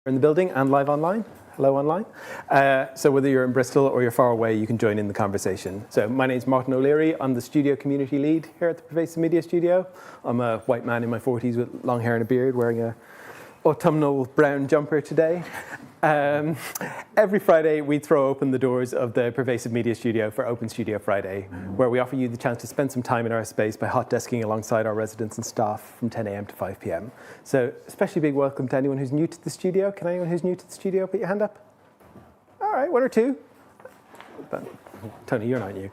in the building and live online. Hello online. So whether you're in Bristol or you're far away, you can join in the conversation. So my name's Martin O'Leary. I'm the studio community lead here at the Pervasive Media Studio. I'm a white man in my 40s with long hair and a beard, wearing a autumnal brown jumper today. Every Friday, we throw open the doors of the Pervasive Media Studio for Open Studio Friday, where we offer you the chance to spend some time in our space by hot desking alongside our residents and staff from 10 a.m. to 5 p.m. So especially big welcome to anyone who's new to the studio. Can anyone who's new to the studio put your hand up? All right, one or two. But, Tony, you're not new.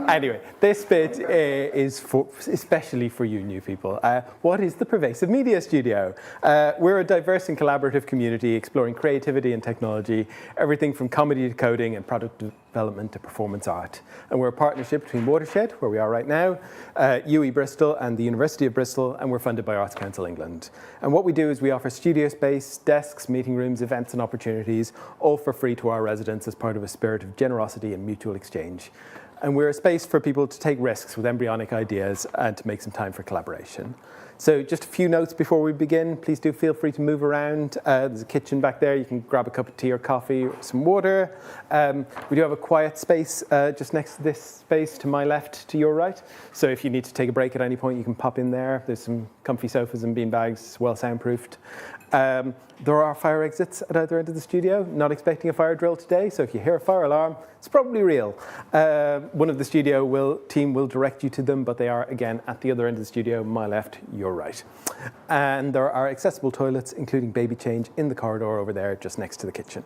Anyway, this bit is especially for you new people. What is the Pervasive Media Studio? We're a diverse and collaborative community exploring creativity and technology, everything from comedy to coding and product development to performance art. And we're a partnership between Watershed, where we are right now, UE Bristol and the University of Bristol, and we're funded by Arts Council England. And what we do is we offer studio space, desks, meeting rooms, events and opportunities, all for free to our residents as part of a spirit of generosity and mutual exchange. And we're a space for people to take risks with embryonic ideas and to make some time for collaboration. So just a few notes before we begin. Please do feel free to move around. There's a kitchen back there. You can grab a cup of tea or coffee or some water. We do have a quiet space just next to this space to my left, to your right. So if you need to take a break at any point, you can pop in there. There's some comfy sofas and beanbags, well soundproofed. There are fire exits at either end of the studio. Not expecting a fire drill today, so if you hear a fire alarm, it's probably real. One of the studio team will direct you to them, but they are, again, at the other end of the studio, my left, your right. And there are accessible toilets, including baby change, in the corridor over there, just next to the kitchen.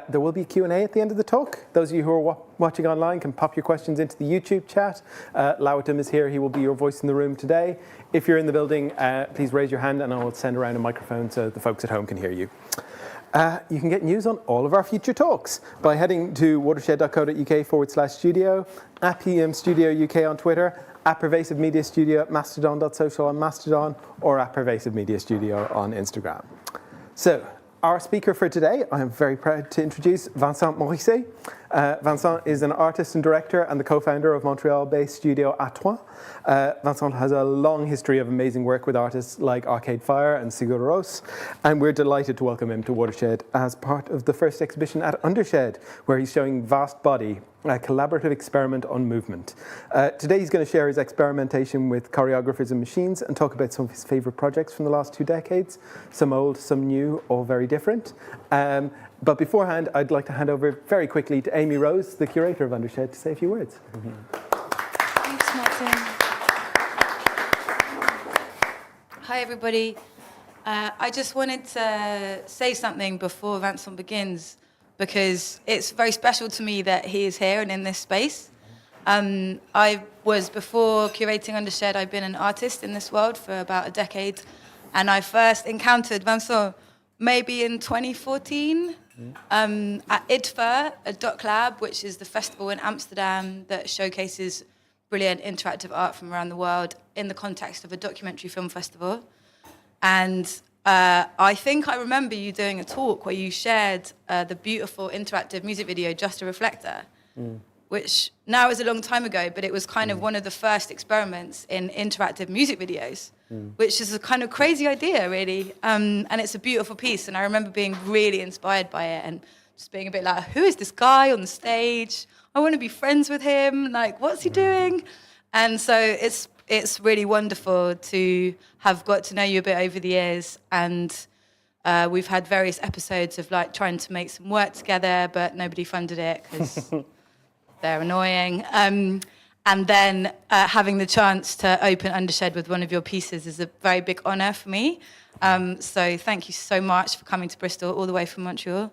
There will be a Q&A at the end of the talk. Those of you who are watching online can pop your questions into the YouTube chat. Lawatim is here. He will be your voice in the room today. If you're in the building, please raise your hand and I will send around a microphone so the folks at home can hear you. You can get news on all of our future talks by heading to watershed.co.uk/studio, at PM Studio UK on Twitter, at Pervasive Media Studio at mastodon.social on Mastodon, or at Pervasive Media Studio on Instagram. So, our speaker for today, I am very proud to introduce Vincent Morriset. Vincent is an artist and director and the co-founder of Montreal-based studio Atwa. Vincent has a long history of amazing work with artists like Arcade Fire and Sigur Rós, and we're delighted to welcome him to Watershed as part of the first exhibition at Undershed, where he's showing Vast Body, a collaborative experiment on movement. Today he's going to share his experimentation with choreographers and machines and talk about some of his favorite projects from the last 2 decades, some old, some new, all very different. But beforehand, I'd like to hand over very quickly to Amy Rose, the curator of Undershed, to say a few words. Thanks, Martin. Hi, everybody. I just wanted to say something before Vincent begins, because it's very special to me that he is here and in this space. I was, before curating Undershed, I've been an artist in this world for about a decade, and I first encountered Vincent maybe in 2014 at IDFA, a Doc Lab, which is the festival in Amsterdam that showcases brilliant interactive art from around the world in the context of a documentary film festival. And I think I remember you doing a talk where you shared the beautiful interactive music video, Just a Reflector, which now is a long time ago, but it was kind of one of the first experiments in interactive music videos, which is a kind of crazy idea, really. And it's a beautiful piece, and I remember being really inspired by it and just being a bit like, who is this guy on the stage? I want to be friends with him. Like, what's he doing? And so it's really wonderful to have got to know you a bit over the years, and we've had various episodes of like trying to make some work together, but nobody funded it because they're annoying. And then having the chance to open Undershed with one of your pieces is a very big honour for me. So thank you so much for coming to Bristol all the way from Montreal.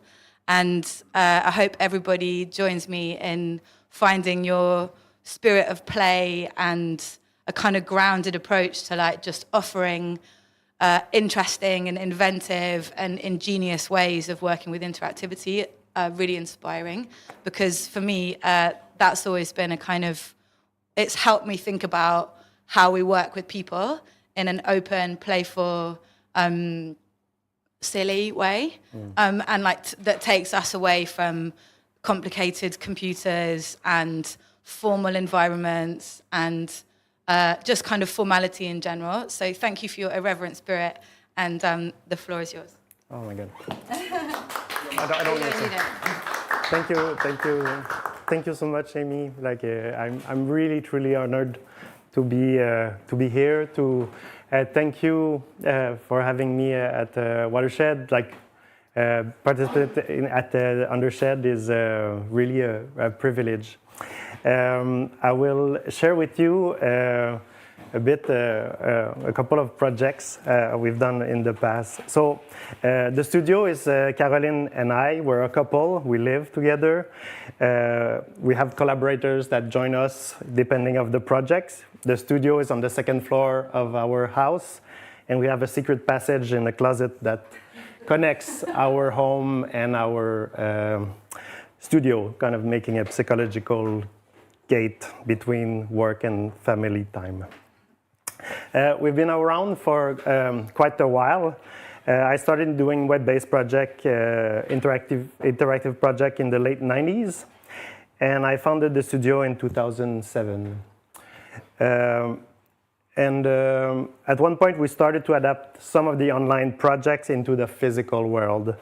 And I hope everybody joins me in finding your spirit of play and a kind of grounded approach to like just offering interesting and inventive and ingenious ways of working with interactivity, really inspiring. Because for me, that's always been a kind of, it's helped me think about how we work with people in an open, playful, silly way, and like that takes us away from complicated computers and formal environments and just kind of formality in general. So thank you for your irreverent spirit, and the floor is yours. Oh my God. I don't know. Need it. Thank you so much, Amy. Like, I'm really, truly honored to be here. Thank you for having me at Watershed. Like, participating at the Undershed is really a privilege. I will share with you a couple of projects we've done in the past. So the studio is Caroline and I. We're a couple. We live together. We have collaborators that join us depending of the projects. The studio is on the second floor of our house, and we have a secret passage in the closet that connects our home and our studio, kind of making a psychological gate between work and family time. We've been around for quite a while. I started doing web-based project, interactive project in the late 90s, and I founded the studio in 2007. At one point, we started to adapt some of the online projects into the physical world.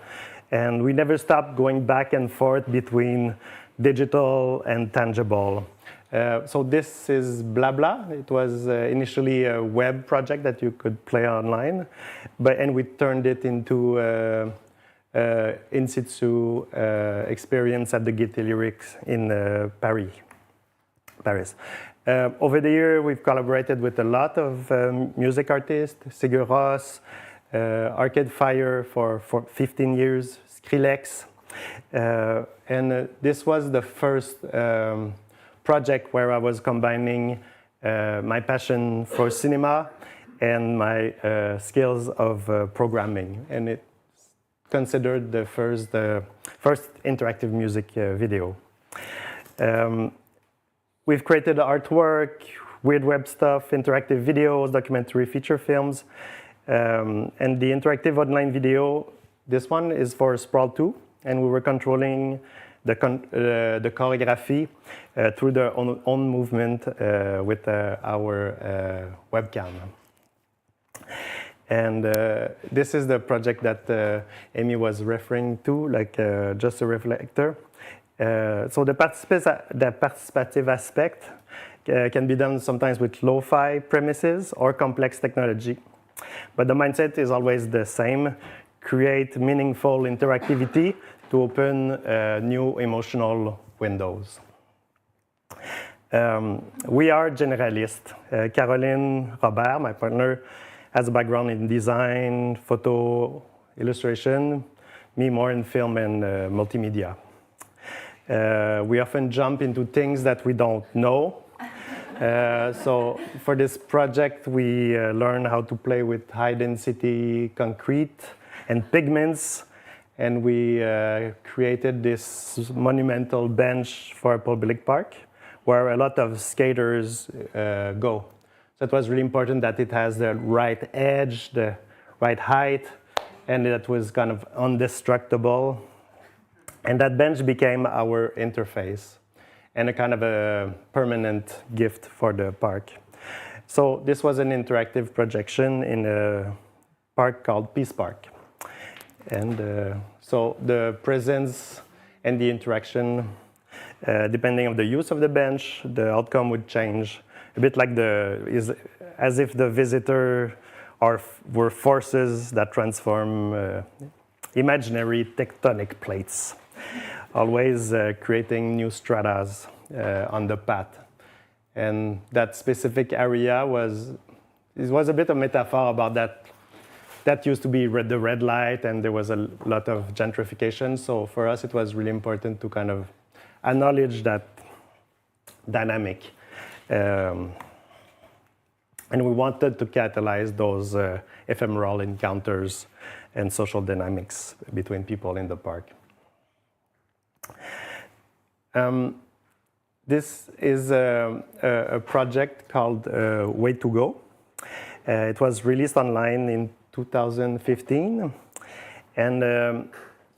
And we never stopped going back and forth between digital and tangible. So this is Blah Blah. It was initially a web project that you could play online, and we turned it into in situ experience at the Gaîté Lyrics in Paris. Over the year, we've collaborated with a lot of music artists, Sigur Rós, Arcade Fire for 15 years, Skrillex. And this was the first project where I was combining my passion for cinema and my skills of programming. And it's considered the first interactive music video. We've created artwork, weird web stuff, interactive videos, documentary feature films. And the interactive online video, this one is for Sprawl 2, and we were controlling the choreography through the own movement with our webcam. And this is the project that Amy was referring to, like just a reflector. So the participative aspect can be done sometimes with lo-fi premises or complex technology. But the mindset is always the same: create meaningful interactivity to open new emotional windows. We are generalists. Caroline Robert, my partner, has a background in design, photo, illustration, me more in film and multimedia. We often jump into things that we don't know. So for this project, we learn how to play with high-density concrete and pigments, and we created this monumental bench for a public park where a lot of skaters go. So it was really important that it has the right edge, the right height, and that was kind of indestructible. And that bench became our interface and a kind of a permanent gift for the park. So this was an interactive projection in a park called Peace Park. And so the presence and the interaction, depending on the use of the bench, the outcome would change. A bit like as if the visitor were forces that transform imaginary tectonic plates, always creating new stratas on the path. And that specific area was a bit of metaphor about that. That used to be the red light, and there was a lot of gentrification. So for us, it was really important to kind of acknowledge that dynamic. And we wanted to catalyze those ephemeral encounters and social dynamics between people in the park. This is a project called Way to Go. It was released online in 2015. And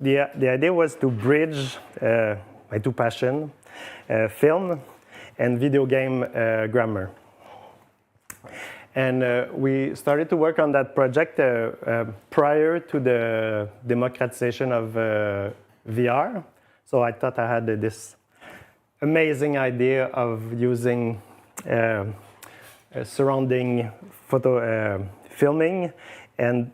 the idea was to bridge my two passions, film and video game grammar. And we started to work on that project prior to the democratization of VR. So I thought I had this amazing idea of using surrounding photo filming and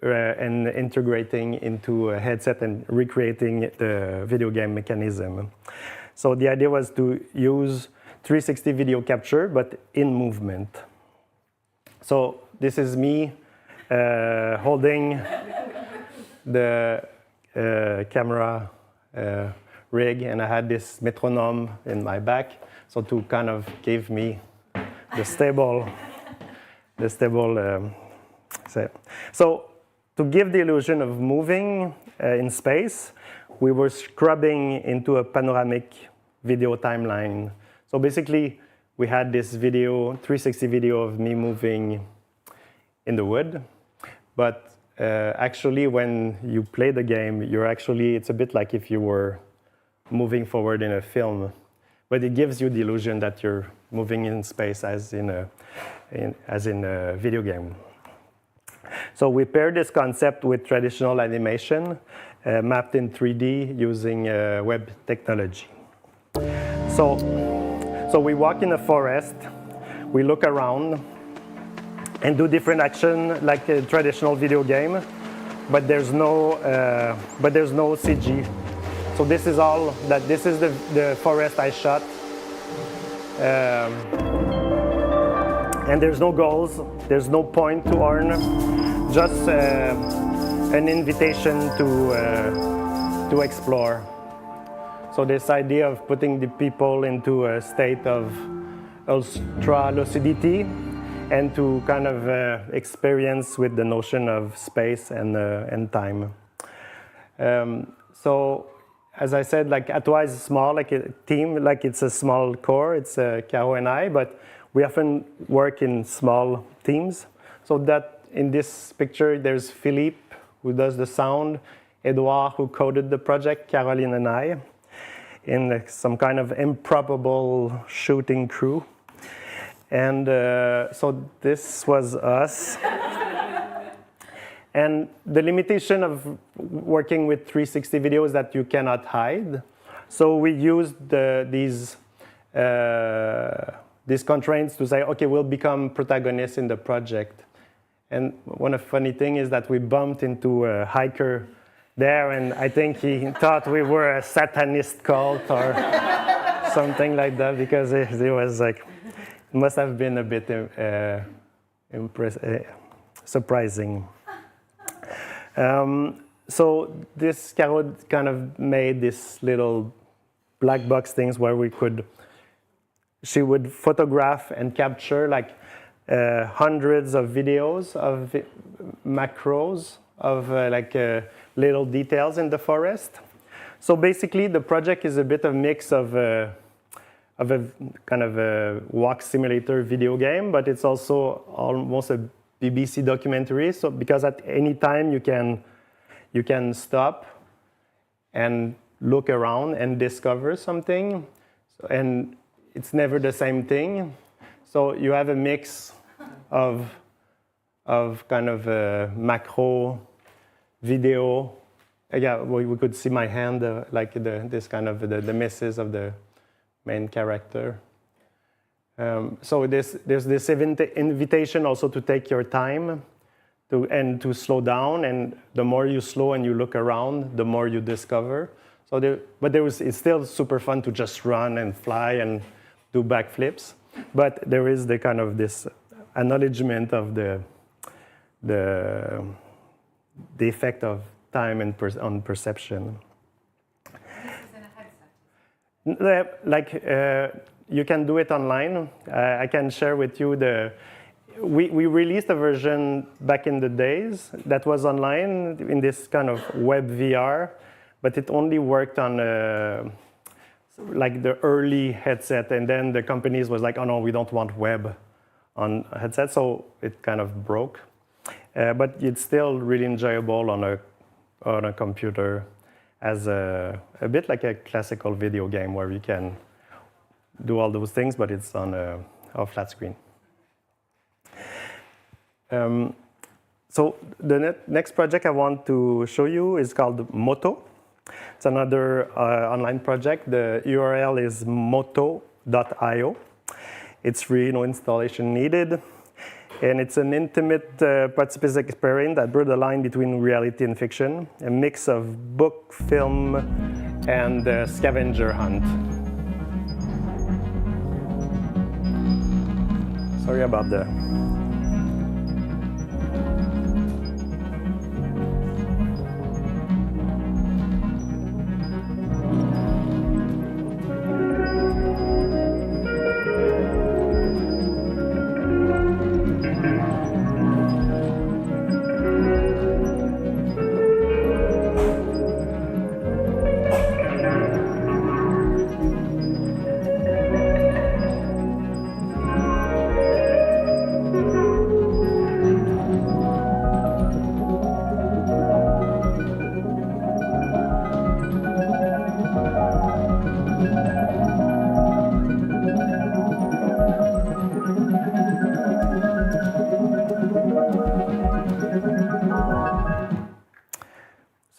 integrating into a headset and recreating the video game mechanism. So the idea was to use 360 video capture, but in movement. So this is me holding the camera rig, and I had this metronome in my back, so to kind of give me the stable So to give the illusion of moving in space, we were scrubbing into a panoramic video timeline. So basically, we had this video, 360 video of me moving in the wood. But actually, when you play the game, it's a bit like if you were moving forward in a film. But it gives you the illusion that you're moving in space as in a video game. So we paired this concept with traditional animation mapped in 3D using web technology. So we walk in a forest, we look around, and do different action like a traditional video game, but there's no CG. So this is the forest I shot. And there's no goals, there's no point to earn, just an invitation to explore. So this idea of putting the people into a state of ultra lucidity and to kind of experience with the notion of space and time. So as I said, like Atoa is small, like a team, like it's a small core, it's Caro and I, but we often work in small teams. So that in this picture, there's Philippe, who does the sound, Edouard, who coded the project, Caroline and I, in some kind of improbable shooting crew. And so this was us. And the limitation of working with 360 video is that you cannot hide. So we used these constraints to say, okay, we'll become protagonists in the project. And one of the funny thing is that we bumped into a hiker there, and I think he thought we were a Satanist cult or something like that, because it was like, it must have been a bit surprising. So this Caro kind of made this little black box things where she would photograph and capture like hundreds of videos of macros of little details in the forest. So basically, the project is a bit of a mix of a kind of a walk simulator video game, but it's also almost a BBC documentary. So because at any time you can stop and look around and discover something, and it's never the same thing. So you have a mix of kind of macro video. Yeah, we could see my hand, like this kind of the misses of the main character. So there's this invitation also to take your time and to slow down. And the more you slow and you look around, the more you discover. So it's still super fun to just run and fly and do backflips. But there is the kind of this acknowledgement of the effect of time and on perception. This is in a headset. You can do it online. I can share with you we released a version back in the days that was online in this kind of web VR, but it only worked on like the early headset, and then the companies was like, oh no, we don't want web on a headset, so it kind of broke. But it's still really enjoyable on a computer as a bit like a classical video game where you can do all those things, but it's on a flat screen. So the next project I want to show you is called Moto. It's another online project. The URL is moto.io. It's free, no installation needed. And it's an intimate participant experience that blurs the line between reality and fiction, a mix of book, film, and scavenger hunt. Sorry about that.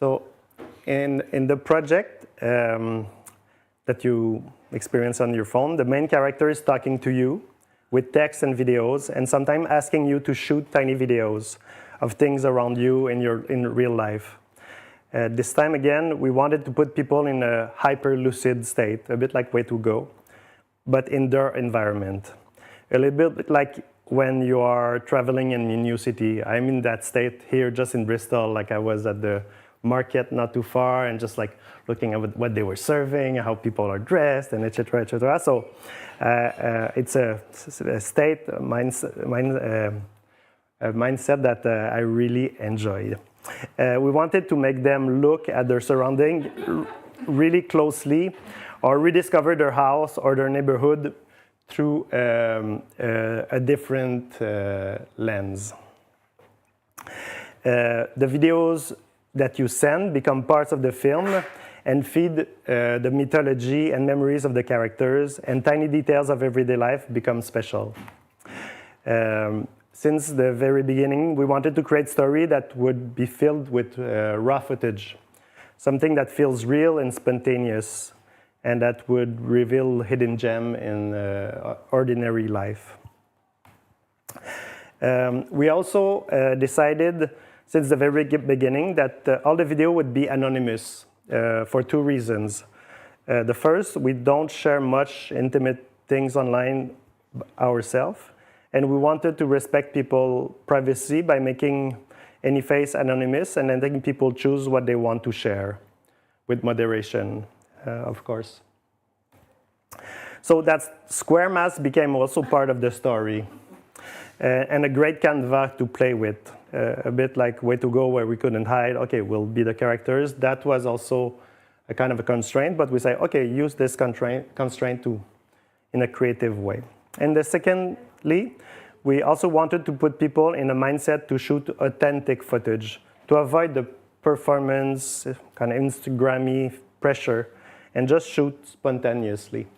So in the project that you experience on your phone, the main character is talking to you with text and videos, and sometimes asking you to shoot tiny videos of things around you in real life. This time again, we wanted to put people in a hyper-lucid state, a bit like Way to Go, but in their environment. A little bit like when you are traveling in a new city. I'm in that state here just in Bristol, like I was at the market not too far and just like looking at what they were serving, how people are dressed, and et cetera, et cetera. So it's a state, a mindset that I really enjoyed. We wanted to make them look at their surrounding really closely or rediscover their house or their neighborhood through a different lens. The videos that you send become parts of the film and feed the mythology and memories of the characters, and tiny details of everyday life become special. Since the very beginning, we wanted to create a story that would be filled with raw footage, something that feels real and spontaneous, and that would reveal hidden gem in ordinary life. We also decided since the very beginning that all the video would be anonymous for two reasons. The first, we don't share much intimate things online ourselves, and we wanted to respect people's privacy by making any face anonymous and letting people choose what they want to share with moderation, of course. So that square mask became also part of the story and a great canvas to play with. A bit like Way to Go, where we couldn't hide. Okay, we'll be the characters. That was also a kind of a constraint, but we say, okay, use this constraint in a creative way. And secondly, we also wanted to put people in a mindset to shoot authentic footage, to avoid the performance, kind of Instagrammy pressure, and just shoot spontaneously.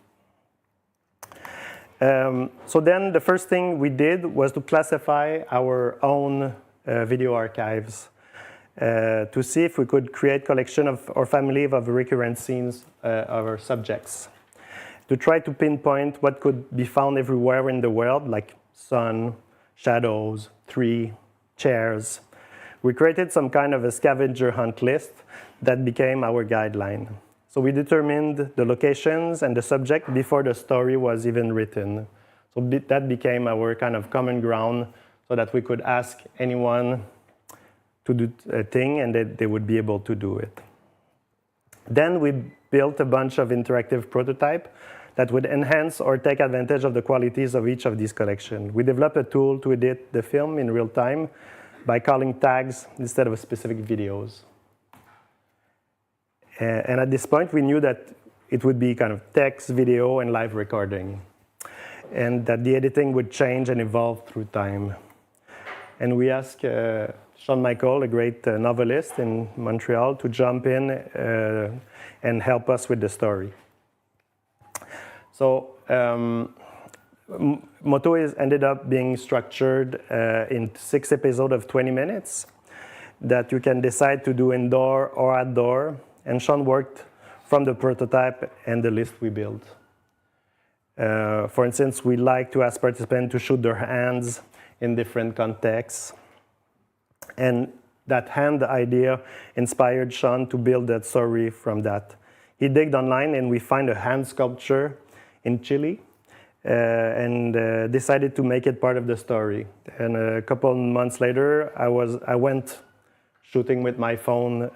So then the first thing we did was to classify our own video archives to see if we could create collection of or family of recurrent scenes of our subjects, to try to pinpoint what could be found everywhere in the world, like sun, shadows, tree, chairs. We created some kind of a scavenger hunt list that became our guideline. So we determined the locations and the subject before the story was even written. So that became our kind of common ground, so that we could ask anyone to do a thing and that they would be able to do it. Then we built a bunch of interactive prototypes that would enhance or take advantage of the qualities of each of these collections. We developed a tool to edit the film in real time by calling tags instead of specific videos. And at this point, we knew that it would be kind of text, video, and live recording, and that the editing would change and evolve through time. And we asked Sean Michael, a great novelist in Montreal, to jump in and help us with the story. So Moto ended up being structured in 6 episodes of 20 minutes that you can decide to do indoor or outdoor. And Sean worked from the prototype and the list we built. For instance, we like to ask participants to shoot their hands in different contexts. And that hand idea inspired Sean to build that story from that. He digged online and we find a hand sculpture in Chile and decided to make it part of the story. And a couple of months later, I went shooting with my phone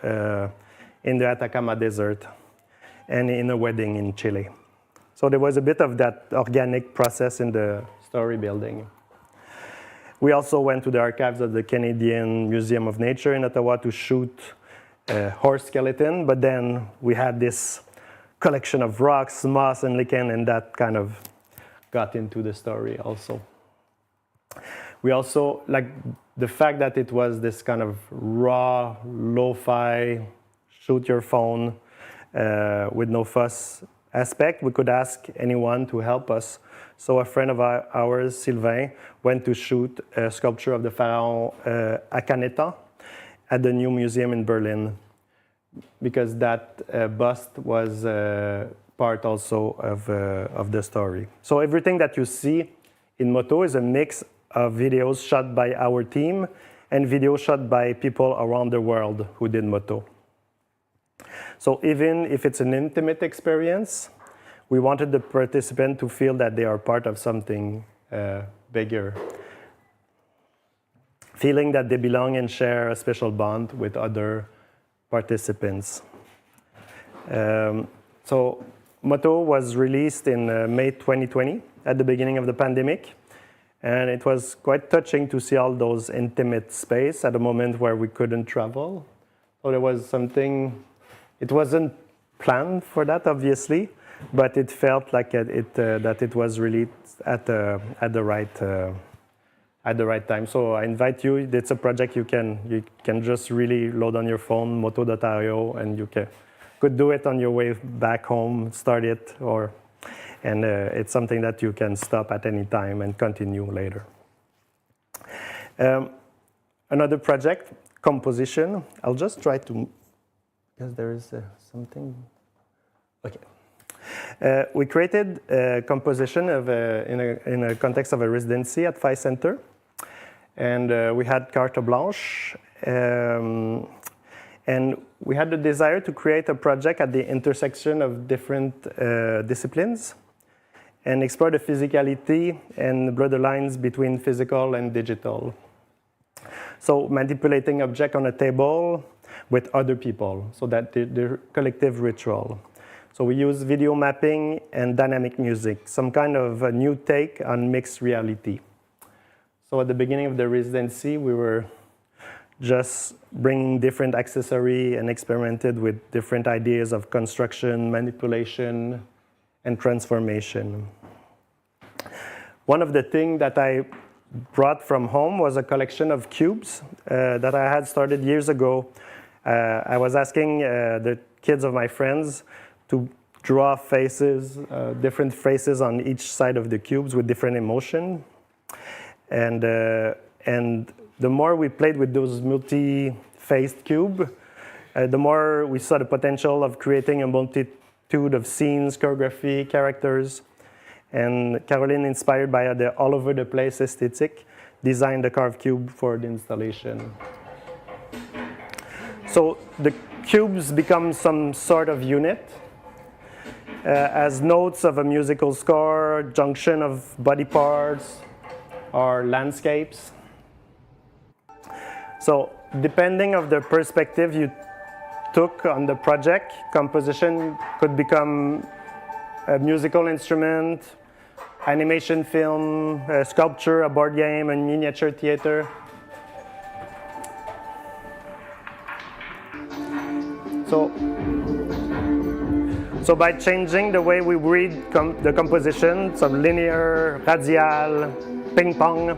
in the Atacama Desert and in a wedding in Chile. So there was a bit of that organic process in the story building. We also went to the archives of the Canadian Museum of Nature in Ottawa to shoot a horse skeleton, but then we had this collection of rocks, moss, and lichen, and that kind of got into the story also. We also, like the fact that it was this kind of raw, lo-fi, shoot your phone with no fuss aspect, we could ask anyone to help us. So a friend of ours, Sylvain, went to shoot a sculpture of the pharaoh Akhenaten at the new museum in Berlin, because that bust was part also of the story. So everything that you see in Moto is a mix of videos shot by our team and videos shot by people around the world who did Moto. So even if it's an intimate experience, we wanted the participant to feel that they are part of something bigger, feeling that they belong and share a special bond with other participants. So Moto was released in May 2020 at the beginning of the pandemic. And it was quite touching to see all those intimate space at a moment where we couldn't travel. So there was something, it wasn't planned for that, obviously, but it felt like that it was really at the right time. So I invite you. It's a project you can just really load on your phone, moto.io, and you could do it on your way back home, start it, and it's something that you can stop at any time and continue later. Another project, composition. I'll just try to, because there is something. Okay. We created a composition in a context of a residency at Phi Center. And we had carte blanche. And we had the desire to create a project at the intersection of different disciplines and explore the physicality and blur the lines between physical and digital. So manipulating objects on a table with other people, so that the collective ritual. So we use video mapping and dynamic music, some kind of a new take on mixed reality. So at the beginning of the residency, we were just bringing different accessories and experimented with different ideas of construction, manipulation, and transformation. One of the things that I brought from home was a collection of cubes that I had started years ago. I was asking the kids of my friends to draw faces, different faces on each side of the cubes with different emotion. And the more we played with those multi-faced cubes, the more we saw the potential of creating a multitude of scenes, choreography, characters. And Caroline, inspired by the all-over-the-place aesthetic, designed the carved cube for the installation. So the cubes become some sort of unit, as notes of a musical score, junction of body parts, or landscapes. So depending on the perspective you took on the project, composition could become a musical instrument, animation film, a sculpture, a board game, a miniature theater. So by changing the way we read the composition, some linear, radial, ping pong,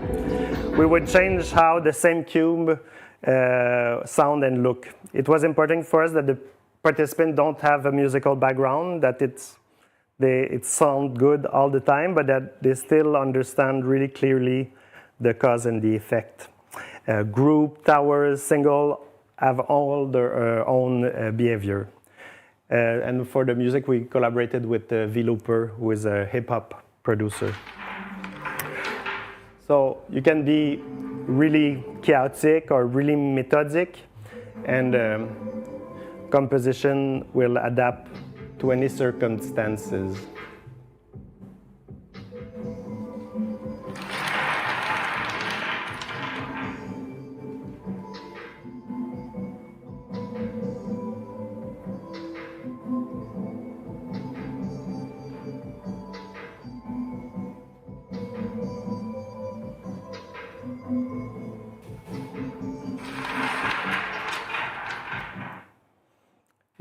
we would change how the same cube sound and look. It was important for us that the participants don't have a musical background, that it sounds good all the time, but that they still understand really clearly the cause and the effect. Group, towers, single have all their own behavior. And for the music, we collaborated with V-Looper, who is a hip-hop producer. So you can be really chaotic or really methodic, and composition will adapt to any circumstances.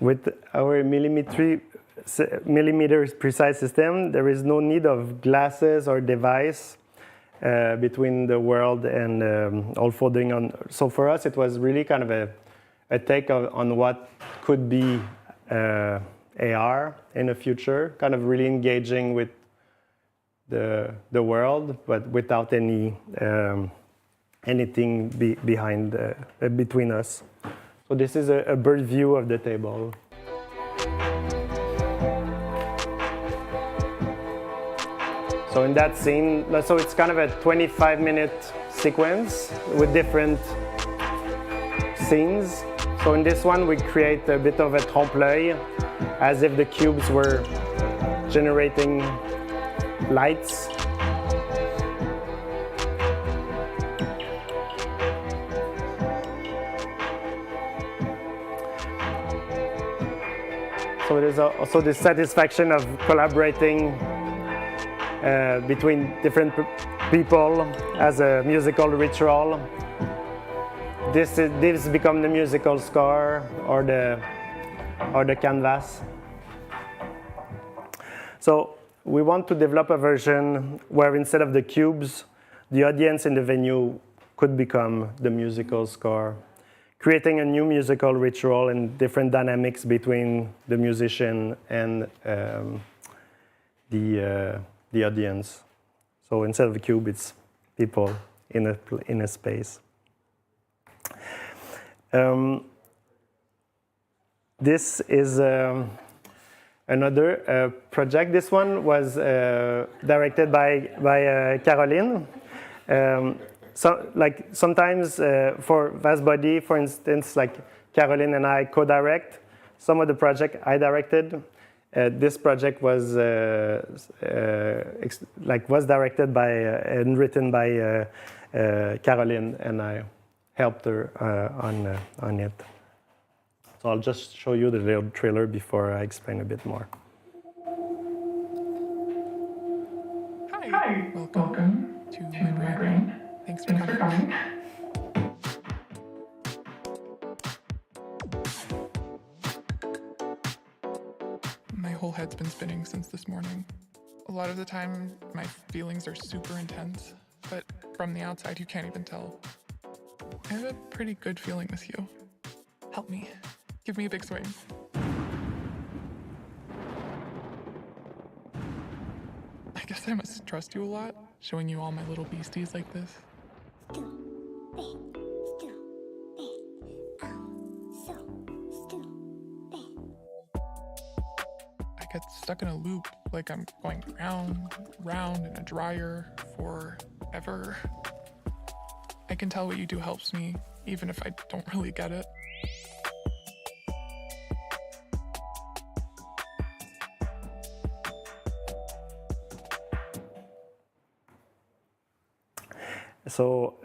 With our millimeter precise system, there is no need of glasses or device between the world and all folding on. So for us, it was really kind of a take on what could be AR in the future, kind of really engaging with the world, but without any anything behind between us. So this is a bird view of the table. So in that scene, so it's kind of a 25-minute sequence with different scenes. So in this one, we create a bit of a trompe-l'œil, as if the cubes were generating lights. So there's also the satisfaction of collaborating between different people as a musical ritual. This becomes the musical score or the canvas. So we want to develop a version where instead of the cubes, the audience in the venue could become the musical score, creating a new musical ritual and different dynamics between the musician and the audience. So instead of a cube, it's people in a space. This is another project. This one was directed by Caroline. So, like sometimes for Vast Body, for instance, like Caroline and I co-direct some of the project I directed. This project was was directed by and written by Caroline, and I helped her on it. So I'll just show you the little trailer before I explain a bit more. Hi. Welcome to my brain. Thanks for coming. My whole head's been spinning since this morning. A lot of the time, my feelings are super intense, but from the outside, you can't even tell. I have a pretty good feeling with you. Help me. Give me a big swing. I guess I must trust you a lot, showing you all my little beasties like this. I get stuck in a loop, like I'm going round in a dryer forever. I can tell what you do helps me, even if I don't really get it. So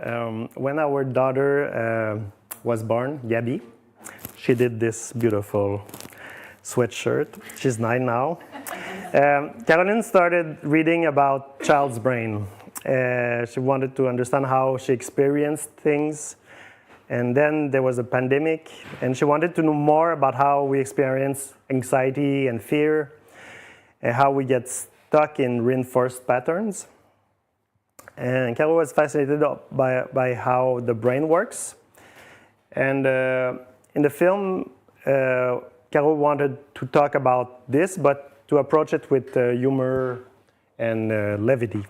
when our daughter was born, Gabby, she did this beautiful sweatshirt. She's 9 now. Caroline started reading about child's brain. She wanted to understand how she experienced things. And then there was a pandemic, and she wanted to know more about how we experience anxiety and fear, and how we get stuck in reinforced patterns. And Carol was fascinated by how the brain works. And in the film, Carol wanted to talk about this, but to approach it with humor and levity.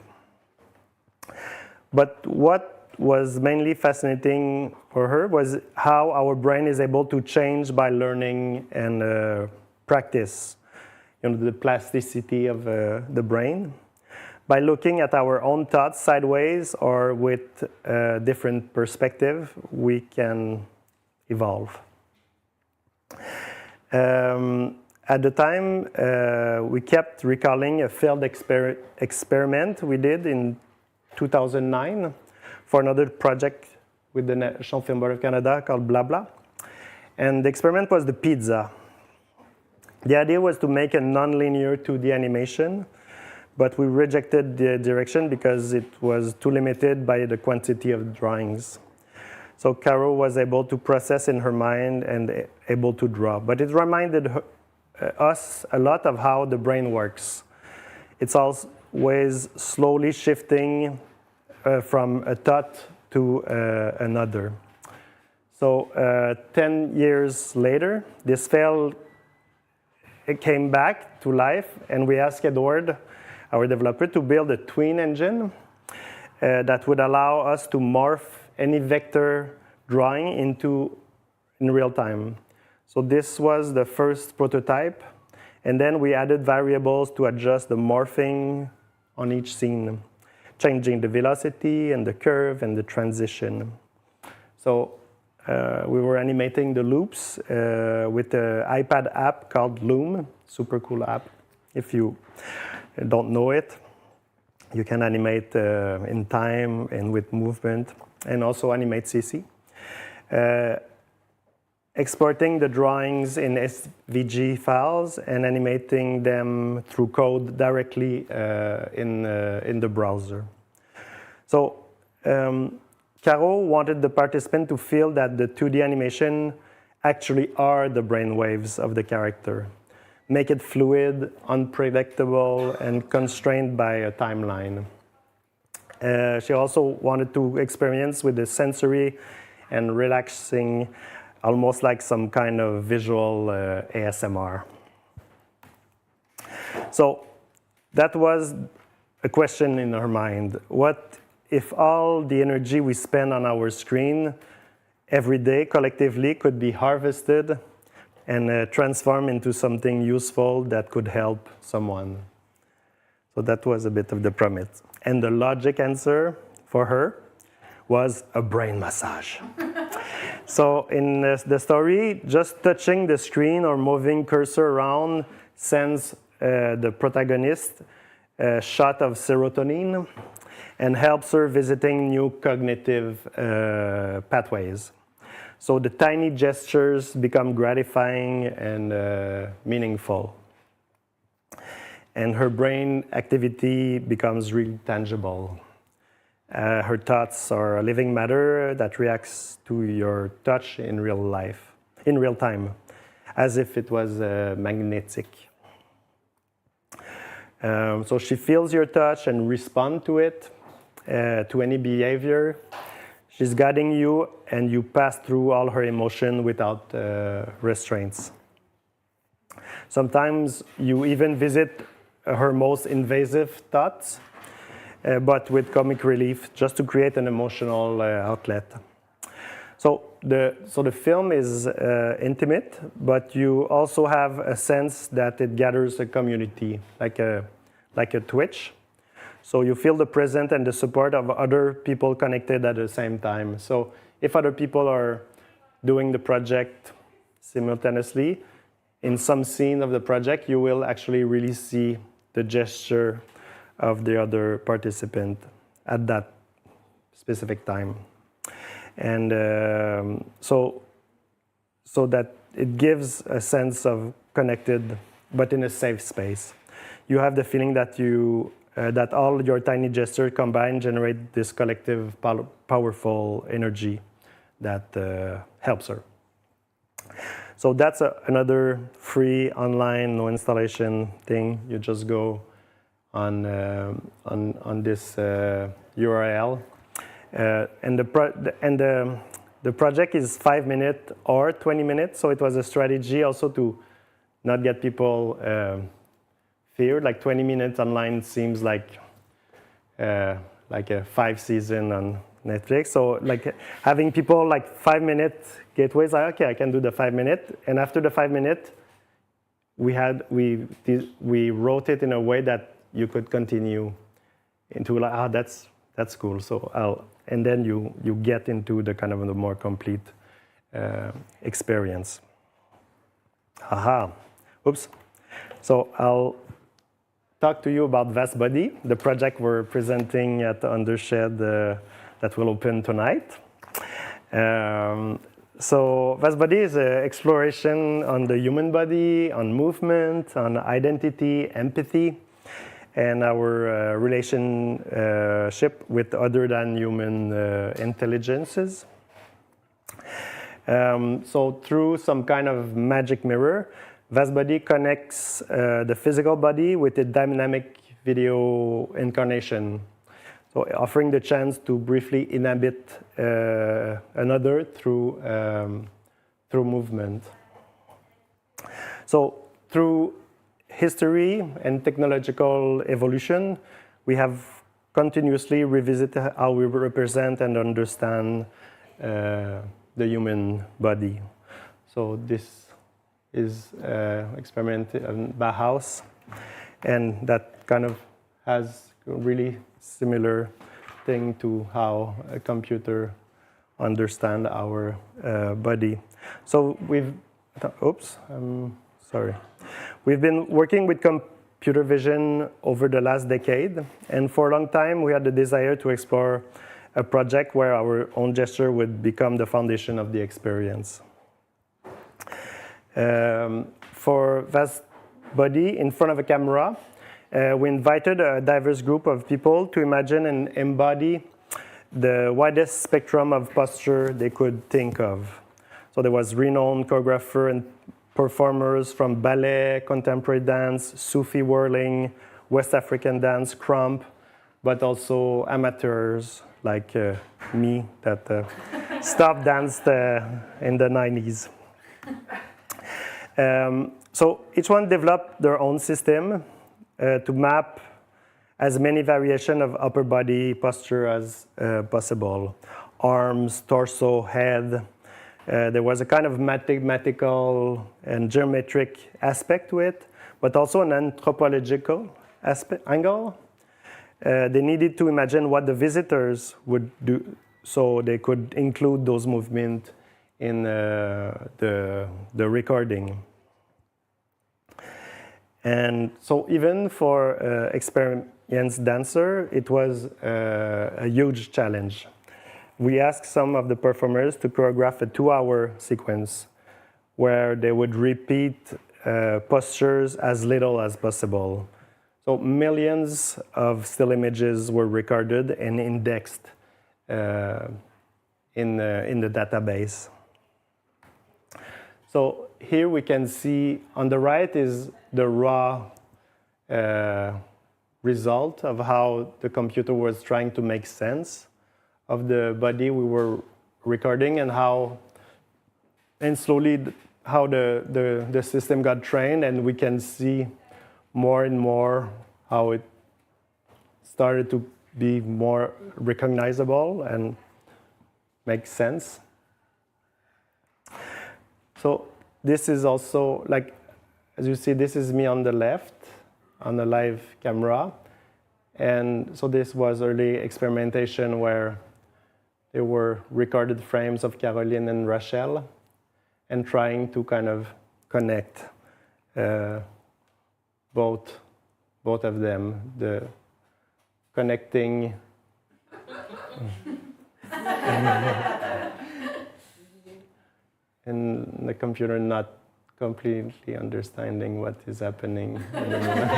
But what was mainly fascinating for her was how our brain is able to change by learning and practice, the plasticity of the brain. By looking at our own thoughts sideways or with a different perspective, we can evolve. At the time, we kept recalling a failed experiment we did in 2009 for another project with the National Film Board of Canada called Blah Blah. And the experiment was the pizza. The idea was to make a non-linear 2D animation, but we rejected the direction because it was too limited by the quantity of drawings. So Caro was able to process in her mind and able to draw. But it reminded us a lot of how the brain works. It's always slowly shifting from a thought to another. So 10 years later, this it came back to life, and we asked Edward, our developer, to build a twin engine that would allow us to morph any vector drawing in real time. So this was the first prototype, and then we added variables to adjust the morphing on each scene, changing the velocity and the curve and the transition. So we were animating the loops with an iPad app called Loom, super cool app. If you don't know it, you can animate in time and with movement, and also animate CC. Exporting the drawings in SVG files and animating them through code directly in the browser. So Caro wanted the participant to feel that the 2D animation actually are the brainwaves of the character. Make it fluid, unpredictable, and constrained by a timeline. She also wanted to experience with the sensory and relaxing, almost like some kind of visual ASMR. So that was a question in her mind. What if all the energy we spend on our screen every day collectively could be harvested and transformed into something useful that could help someone? So that was a bit of the premise. And the logic answer for her was a brain massage. So in the story, just touching the screen or moving cursor around sends the protagonist a shot of serotonin and helps her visiting new cognitive pathways. So the tiny gestures become gratifying and meaningful. And her brain activity becomes really tangible. Her thoughts are a living matter that reacts to your touch in real time, as if it was magnetic. So she feels your touch and responds to it, to any behavior. She's guiding you, and you pass through all her emotion without restraints. Sometimes you even visit her most invasive thoughts, but with comic relief, just to create an emotional outlet. So the film is intimate, but you also have a sense that it gathers a community, like a Twitch. So you feel the presence and the support of other people connected at the same time. So if other people are doing the project simultaneously, in some scene of the project, you will actually really see the gesture of the other participant at that specific time. And so that it gives a sense of connected, but in a safe space. You have the feeling that that all your tiny gestures combined generate this collective, powerful energy that helps her. So that's another free online, no installation thing. You just go on this URL, and the project is 5 minutes or 20 minutes. So it was a strategy also to not get people feared. Like 20 minutes online seems like a 5-season on Netflix. So like having people like 5-minute gateways, like, okay, I can do the 5-minute. And after the 5-minute, we wrote it in a way that you could continue into like, that's cool. So and then you get into the kind of the more complete experience. Oops. So I'll talk to you about VastBody, the project we're presenting at the Watershed that will open tonight. So VastBody is an exploration on the human body, on movement, on identity, empathy, and our relationship with other than human intelligences. So through some kind of magic mirror, VastBody connects the physical body with a dynamic video incarnation. So offering the chance to briefly inhabit another through movement. So through history and technological evolution, we have continuously revisited how we represent and understand the human body. So this is experiment in Bauhaus, and that kind of has a really similar thing to how a computer understands our body. So we've been working with computer vision over the last decade, and for a long time we had the desire to explore a project where our own gesture would become the foundation of the experience. For VastBody, in front of a camera, we invited a diverse group of people to imagine and embody the widest spectrum of posture they could think of. So there was renowned choreographer and performers from ballet, contemporary dance, Sufi whirling, West African dance, krump, but also amateurs like me that stopped danced in the 90s. So each one developed their own system to map as many variations of upper body posture as possible. Arms, torso, head. There was a kind of mathematical and geometric aspect to it, but also an anthropological angle. They needed to imagine what the visitors would do so they could include those movements in the recording. And so even for experienced dancer, it was a huge challenge. We asked some of the performers to choreograph a 2-hour sequence where they would repeat postures as little as possible. So millions of still images were recorded and indexed in the database. So here we can see on the right is the raw result of how the computer was trying to make sense of the body we were recording, and slowly how the system got trained, and we can see more and more how it started to be more recognizable and make sense. So this is also, like, as you see, this is me on the left, on the live camera. And so this was early experimentation where there were recorded frames of Caroline and Rachel, and trying to kind of connect both of them, the connecting and the computer not completely understanding what is happening in the moment.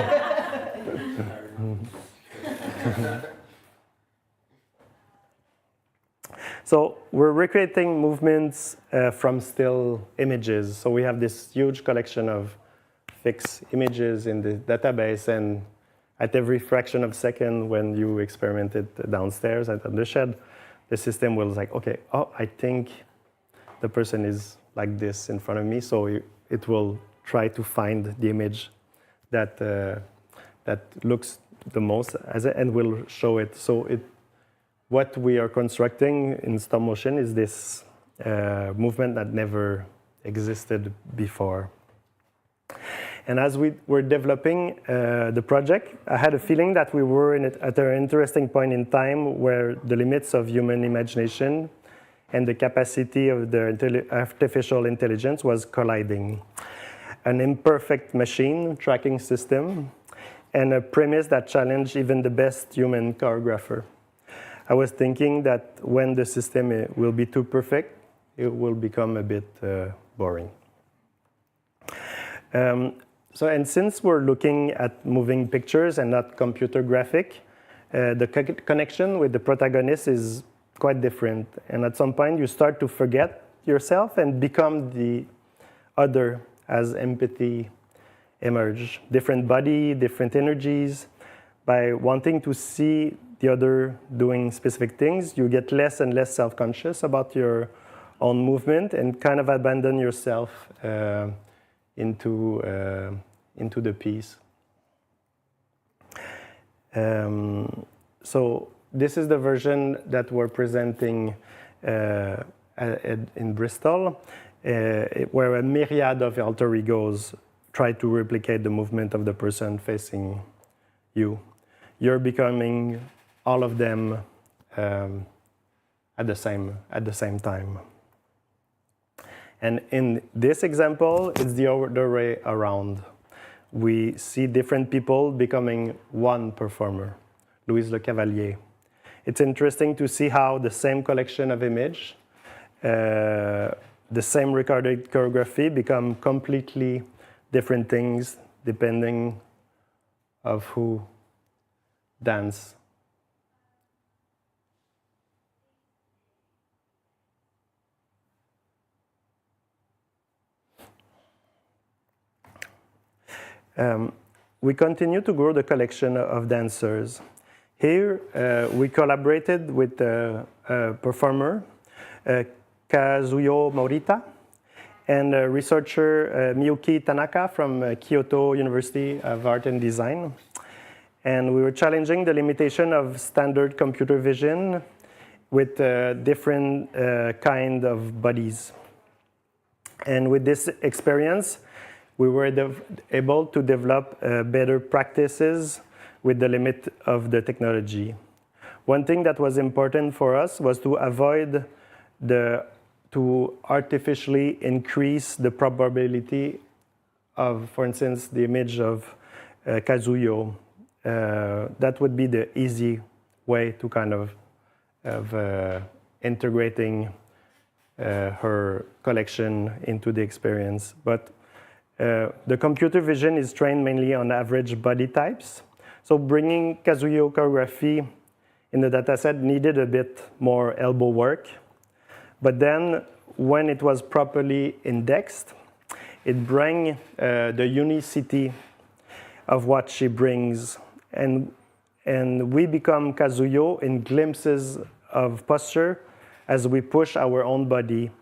So we're recreating movements from still images. So we have this huge collection of fixed images in the database, and at every fraction of a second when you experimented downstairs at the shed, the system was like, okay, I think the person is like this in front of me, so it will try to find the image that that looks the most as it, and we'll show it. So what we are constructing in stop motion is this movement that never existed before. And as we were developing the project, I had a feeling that we were at an interesting point in time where the limits of human imagination and the capacity of the artificial intelligence was colliding. An imperfect machine tracking system and a premise that challenged even the best human choreographer. I was thinking that when the system will be too perfect, it will become a bit boring. And since we're looking at moving pictures and not computer graphic, the connection with the protagonist is quite different. And at some point, you start to forget yourself and become the other as empathy emerge. Different body, different energies. By wanting to see the other doing specific things, you get less and less self-conscious about your own movement and kind of abandon yourself into the piece. So this is the version that we're presenting in Bristol, where a myriad of alter egos try to replicate the movement of the person facing you. You're becoming all of them at the same time. And in this example, it's the other way around. We see different people becoming one performer, Louise Le Cavalier. It's interesting to see how the same collection of image, the same recorded choreography become completely different things depending of who dance. We continue to grow the collection of dancers. Here, we collaborated with a performer, Kazuyo Morita, and researcher Miyuki Tanaka from Kyoto University of Art and Design. And we were challenging the limitation of standard computer vision with different kind of bodies. And with this experience, we were able to develop better practices with the limit of the technology. One thing that was important for us was to avoid to artificially increase the probability of, for instance, the image of Kazuyo. That would be the easy way to kind of integrating her collection into the experience. But the computer vision is trained mainly on average body types. So bringing Kazuyo choreography in the dataset needed a bit more elbow work. But then when it was properly indexed, it bring the unicity of what she brings. And we become Kazuyo in glimpses of posture as we push our own body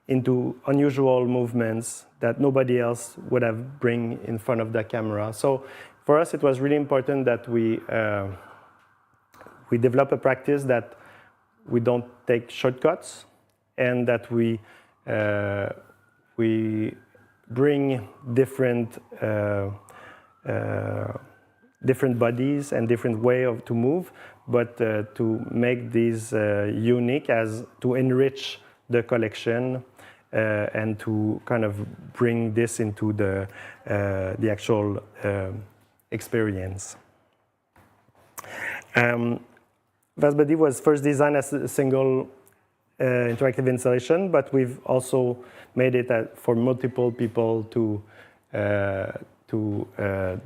into unusual movements that nobody else would have bring in front of the camera. So for us, it was really important that we develop a practice that we don't take shortcuts and that we bring different bodies and different way to move, but to make these unique as to enrich the collection and to kind of bring this into the actual experience. Vasbody was first designed as a single interactive installation, but we've also made it for multiple people to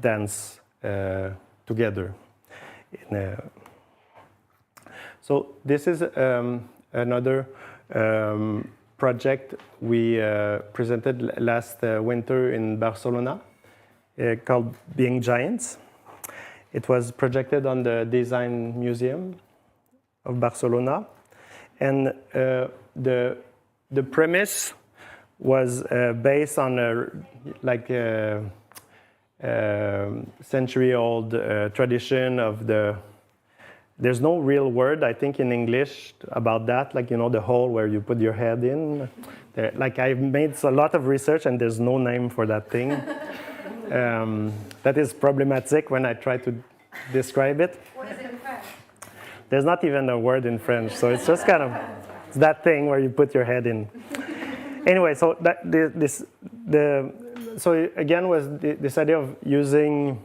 dance together. So this is another project we presented last winter in Barcelona called Being Giants. It was projected on the Design Museum of Barcelona. And the premise was based on century-old tradition of the. There's no real word, I think, in English about that, like, you know, the hole where you put your head in. Like, I've made a lot of research, and there's no name for that thing. That is problematic when I try to describe it. What is it in French? There's not even a word in French, so it's just kind of it's that thing where you put your head in. Anyway, so so again was this idea of using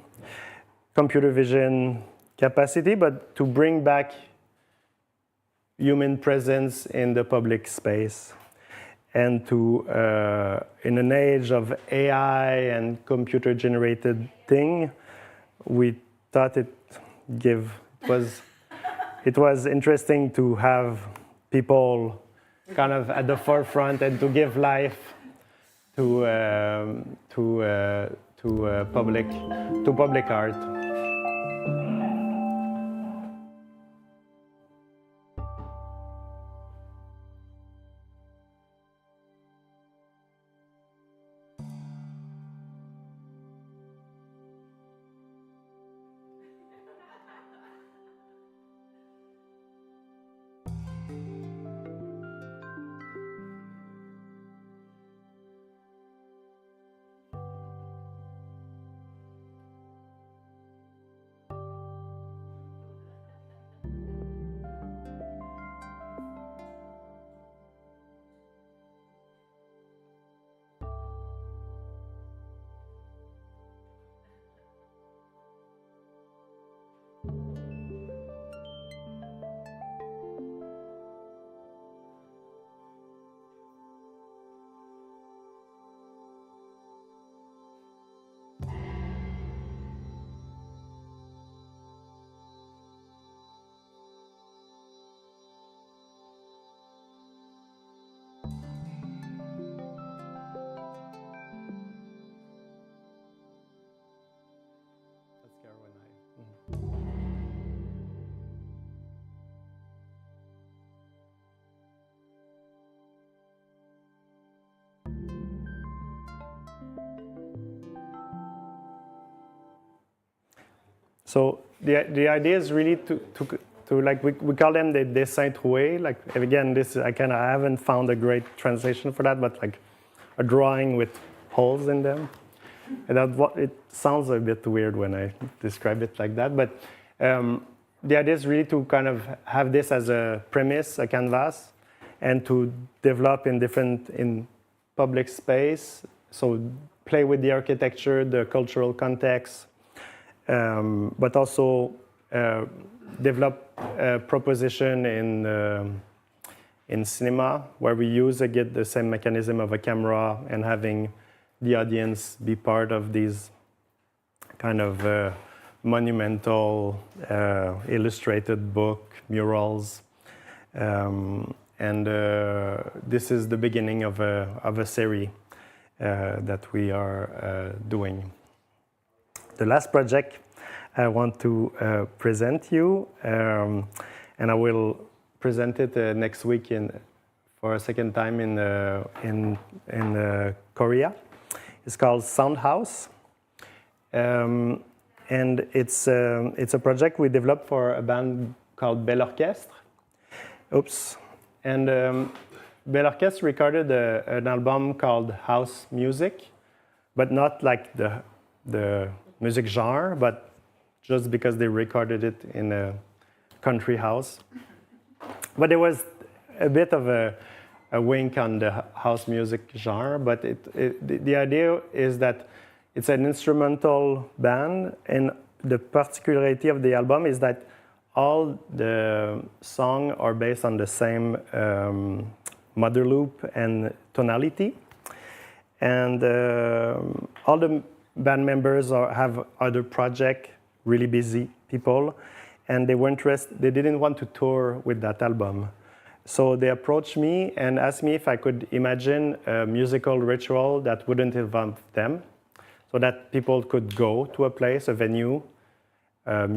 computer vision capacity, but to bring back human presence in the public space, and to in an age of AI and computer-generated thing, we thought it was interesting to have people kind of at the forefront and to give life to public art. So the idea is really to like we call them the dessin troué. Like again, this I haven't found a great translation for that, but like a drawing with holes in them. And it sounds a bit weird when I describe it like that, but the idea is really to kind of have this as a premise, a canvas, and to develop in public space. So play with the architecture, the cultural context, but also develop a proposition in cinema where we use again the same mechanism of a camera and having the audience be part of these kind of monumental illustrated book murals, and this is the beginning of a series that we are doing. The last project I want to present you, and I will present it next week for a second time in Korea. It's called Sound House, and it's a project we developed for a band called Bel Orchestre. Oops, and Bel Orchestre recorded an album called House Music, but not like the music genre, but just because they recorded it in a country house. But there was a bit of a wink on the house music genre, but the idea is that it's an instrumental band, and the particularity of the album is that all the songs are based on the same mother loop and tonality, and all the band members have other projects, really busy people, and they didn't want to tour with that album. So they approached me and asked me if I could imagine a musical ritual that wouldn't involve them, so that people could go to a place, a venue, a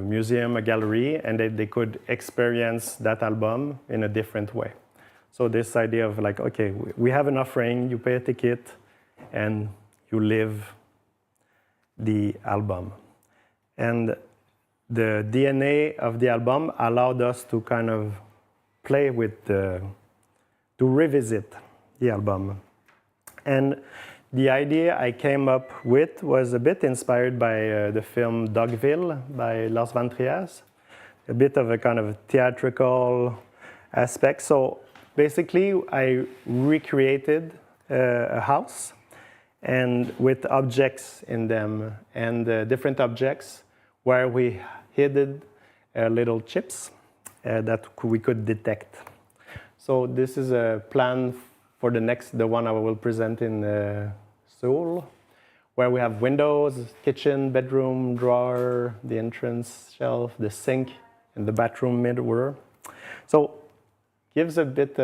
museum, a gallery, and they could experience that album in a different way. So this idea of like, okay, we have an offering, you pay a ticket, and you live the album. And the DNA of the album allowed us to kind of play with to revisit the album. And the idea I came up with was a bit inspired by the film Dogville by Lars von Trier, a bit of a kind of theatrical aspect. So basically, I recreated a house and with objects in them, and different objects where we hid little chips that we could detect. So this is a plan for the one I will present in Seoul, where we have windows, kitchen, bedroom, drawer, the entrance shelf, the sink, and the bathroom mirror. So gives a bit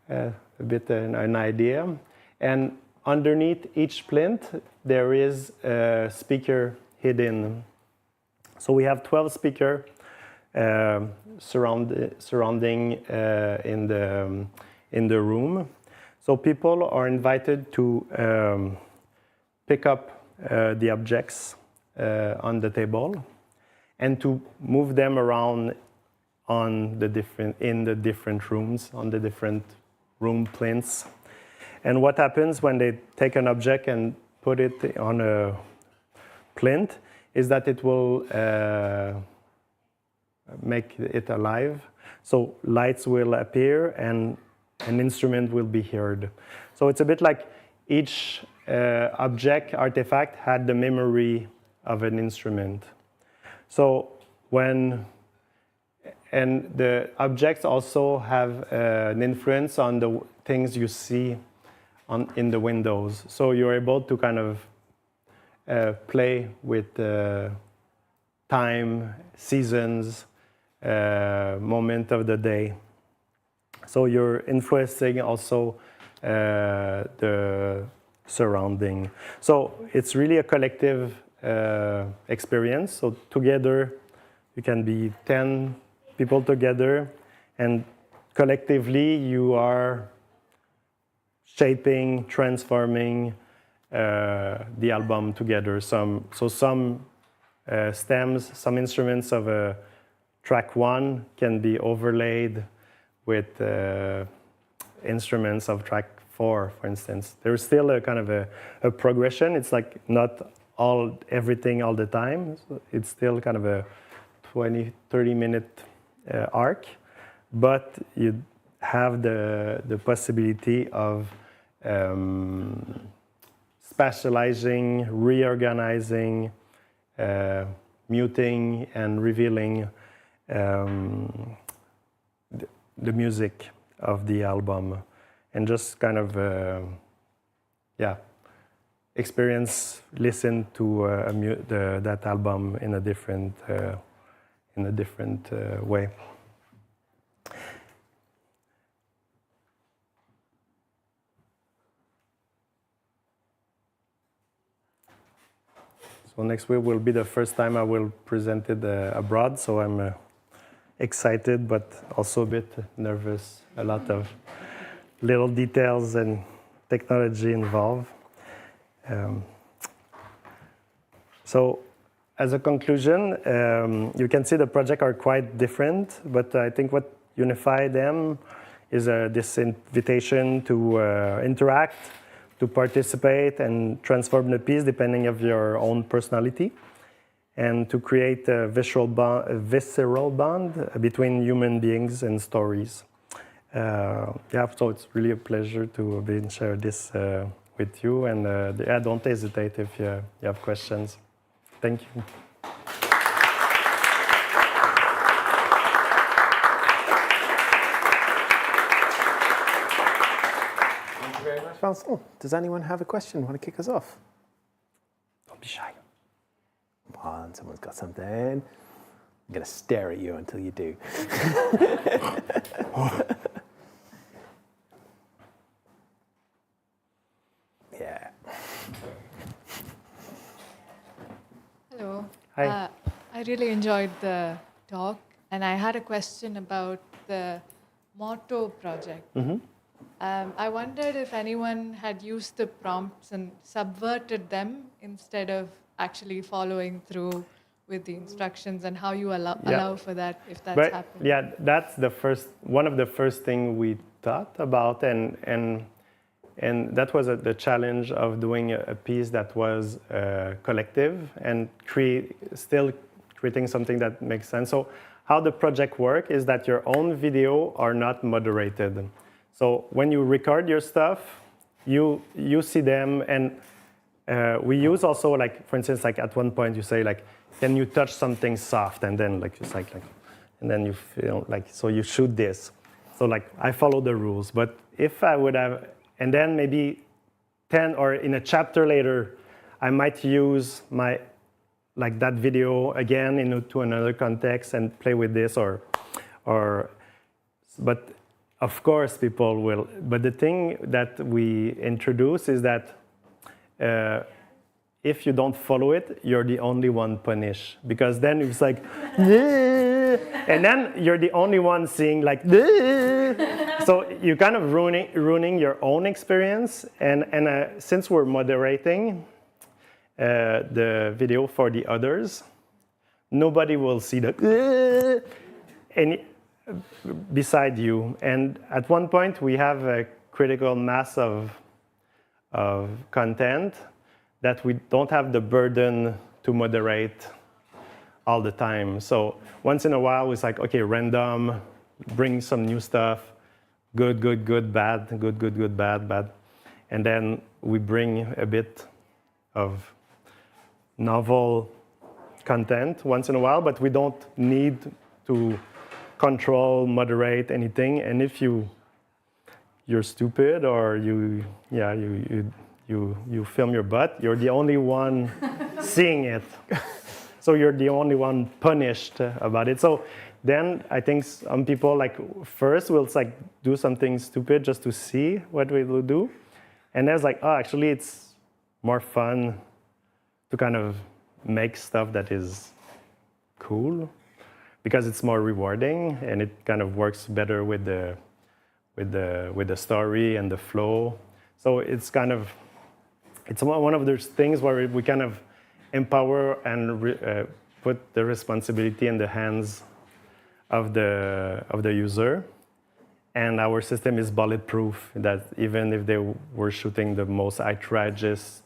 an idea. And underneath each plinth, there is a speaker hidden. So we have 12 speakers surrounding in the room. So people are invited to pick up the objects on the table and to move them around in the different rooms, on the different room plinths. And what happens when they take an object and put it on a plinth is that it will make it alive. So lights will appear and an instrument will be heard. So it's a bit like each artifact had the memory of an instrument. So and the objects also have an influence on the things you see in the windows. So you're able to kind of play with time, seasons, moment of the day. So you're influencing also the surrounding. So it's really a collective experience. So together, you can be 10 people together, and collectively you are shaping, transforming the album together. Some stems, some instruments of track 1 can be overlaid with instruments of track 4, for instance. There's still a kind of a progression. It's like not everything all the time. It's still kind of a 20-30 minute arc, but you have the possibility of spatializing, reorganizing, muting, and revealing the music of the album, and just kind of listen to that album in a different way. So next week will be the first time I will present it abroad, so I'm excited but also a bit nervous. A lot of little details and technology involved. So as a conclusion, you can see the projects are quite different, but I think what unifies them is this invitation to interact, to participate and transform the piece depending on your own personality, and to create a visceral bond between human beings and stories. So it's really a pleasure to share this with you, and don't hesitate if you have questions. Thank you. Thank you very much, Vincent. Does anyone have a question? Want to kick us off? Don't be shy. Come on, someone's got something. I'm going to stare at you until you do. Yeah. Hello. Hi. I really enjoyed the talk, and I had a question about the motto project. Mm-hmm. I wondered if anyone had used the prompts and subverted them instead of actually following through with the instructions, and how you allow for that if that's happening. Yeah, that's one of the first thing we thought about, and that was the challenge of doing a piece that was collective and still creating something that makes sense. So how the project works is that your own video are not moderated. So when you record your stuff, you see them, and we use also, like, for instance, like at one point you say, like, can you touch something soft, and then like just like and then you feel like, so you shoot this. So like I follow the rules, but if I would have, and then maybe 10 or in a chapter later, I might use that video again into another context and play with this, but of course people will. But the thing that we introduce is that if you don't follow it, you're the only one punished, because then it's like, and then you're the only one seeing like, so you're kind of ruining your own experience. And since we're moderating the video for the others, nobody will see the beside you. And at one point, we have a critical mass of content that we don't have the burden to moderate all the time. So once in a while, it's like, okay, random, bring some new stuff, good, bad, good, bad. And then we bring a bit of novel content once in a while, but we don't need to control, moderate anything. And if you're stupid, or you film your butt, you're the only one seeing it. So you're the only one punished about it. So then I think some people, like, first will like do something stupid just to see what we will do. And then it's like, oh, actually it's more fun to kind of make stuff that is cool, because it's more rewarding and it kind of works better with the story and the flow. So it's kind of, it's one of those things where we kind of empower and put the responsibility in the hands of the user. And our system is bulletproof, that even if they were shooting the most outrageous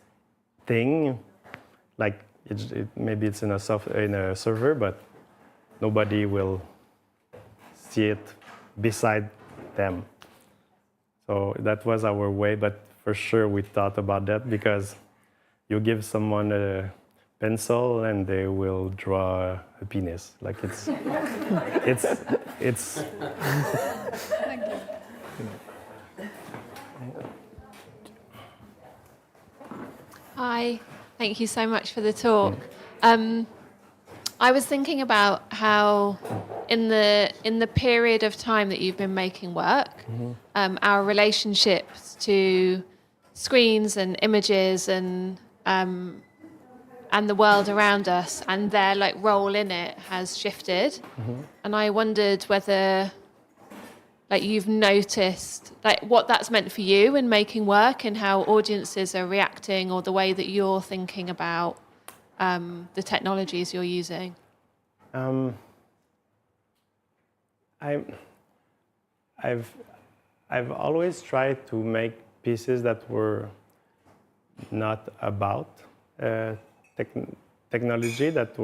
thing, like maybe it's in a server, but nobody will see it beside them. So that was our way, but for sure we thought about that, because you give someone a pencil and they will draw a penis. Like it's Thank you. Hi, thank you so much for the talk. I was thinking about how in the period of time that you've been making work, our relationships to screens and images and the world around us and their like role in it has shifted. And I wondered whether like you've noticed like what that's meant for you in making work, and how audiences are reacting, or the way that you're thinking about the technologies you're using. I've always tried to make pieces that were not about technology, that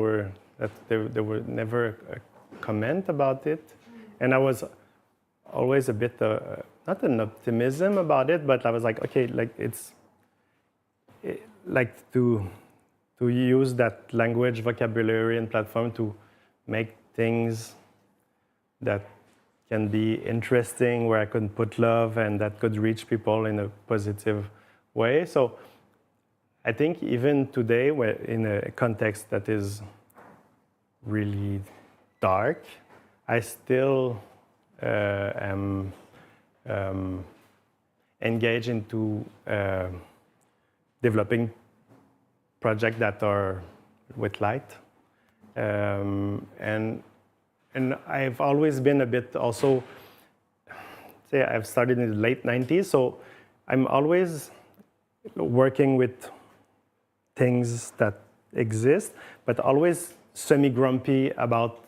there were never a comment about it, and I was always a bit not an optimism about it, but I was like, okay, like like to use that language, vocabulary, and platform to make things that can be interesting, where I could put love and that could reach people in a positive way. So I think even today, where in a context that is really dark, I still am engaged into developing projects that are with light, and I've always been a bit also. Say I've started in the late '90s, so I'm always working with things that exist, but always semi-grumpy about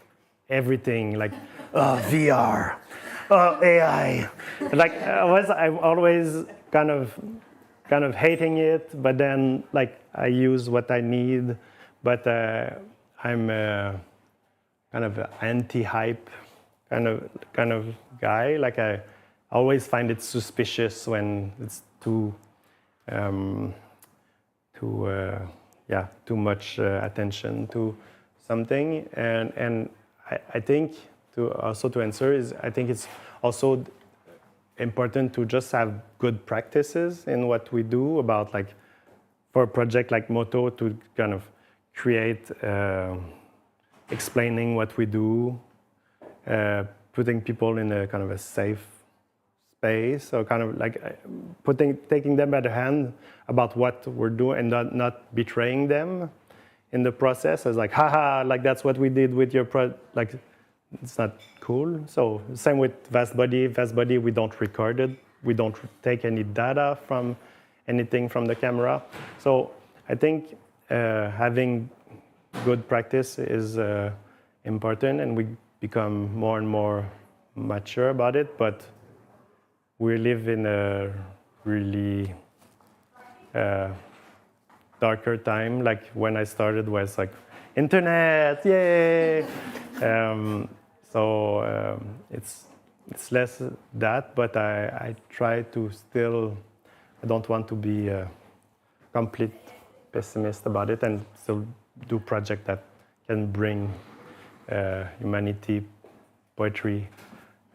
everything, like, oh, VR, oh, AI. Like, I'm always kind of hating it, but then, like, I use what I need, but I'm kind of anti-hype kind of guy. Like, I always find it suspicious when it's too much attention to something. And I think to answer is, I think it's also important to just have good practices in what we do, about, like, for a project like Moto, to kind of create explaining what we do, putting people in a kind of a safe space, or kind of like taking them by the hand about what we're doing, and not betraying them in the process, as like, haha, like, that's what we did with your like, it's not cool. So same with Vastbody, we don't record it, we don't take any data from anything from the camera. So I think having good practice is important, and we become more and more mature about it, but we live in a really darker time. Like, when I started was like, internet, yay! It's less that, but I try to still, I don't want to be a complete pessimist about it, and still do projects that can bring humanity, poetry,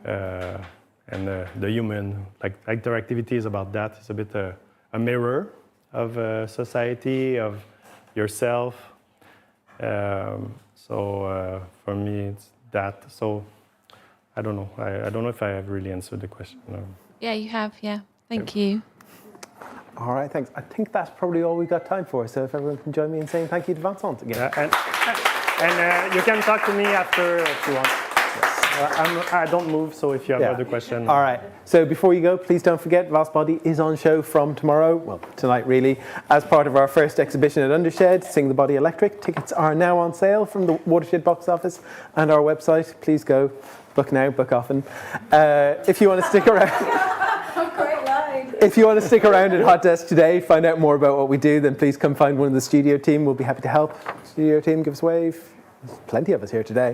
and the human. Like, interactivity is about that. It's a bit a mirror of society, of yourself. So for me, it's that. So I don't know. I don't know if I have really answered the question. Yeah, you have. Yeah. Thank you. All right, thanks. I think that's probably all we've got time for. So if everyone can join me in saying thank you to Vincent again. And you can talk to me after if you want. I don't move, so if you have other questions. All right. So before you go, please don't forget, Vastbody is on show from tomorrow, well, tonight really, as part of our first exhibition at Undershed, Sing the Body Electric. Tickets are now on sale from the Watershed box office and our website. Please go. Book now, book often. If you want to stick around... If you want to stick around at Hot Desk today, find out more about what we do, then please come find one of the studio team. We'll be happy to help. Studio team, give us a wave. There's plenty of us here today.